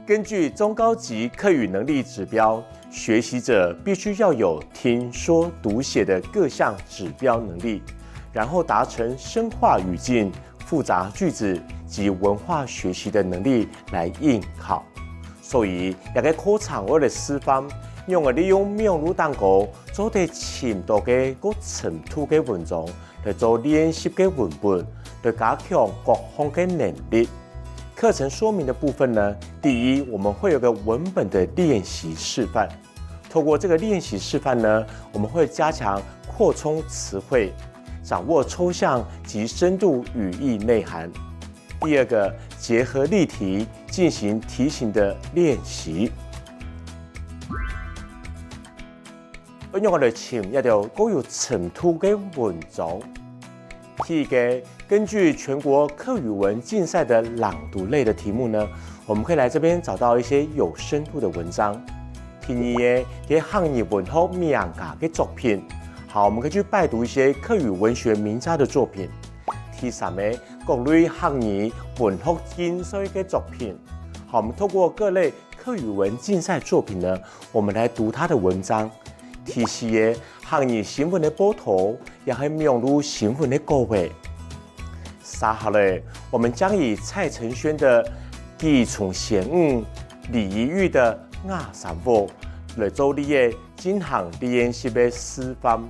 根据中高级课语能力指标，学习者必须要有听说读写的各项指标能力，然后达成深化语境、复杂句子及文化学习的能力来应考。所以，一个考场我的示范，用我利用名录蛋糕做啲深度嘅个程度嘅文章，来做练习嘅文本，来加强各项嘅能力。课程说明的部分呢，第一，我们会有个文本的练习示范。透过这个练习示范呢，我们会加强扩充词汇，掌握抽象及深度语义内涵。第二个，结合例题进行题型的练习。用我哋前一條高有程度嘅文章。第一个，根据全国课语文竞赛的朗读类的题目呢，我们可以来这边找到一些有深度的文章。第二个，嘅汉语文学名家嘅作品，好，我们可以去拜读一些课语文学名家的作品。第三个，各类汉语文学竞赛嘅作品，好，我们透过各类课语文竞赛作品呢，我们来读他的文章。第四个，汉语新闻的报道，也系名录新闻的稿尾。三下咧，我们将以蔡承轩的《地从贤悟》、李怡玉的《亚三vụ》来做你的进行练习的示范。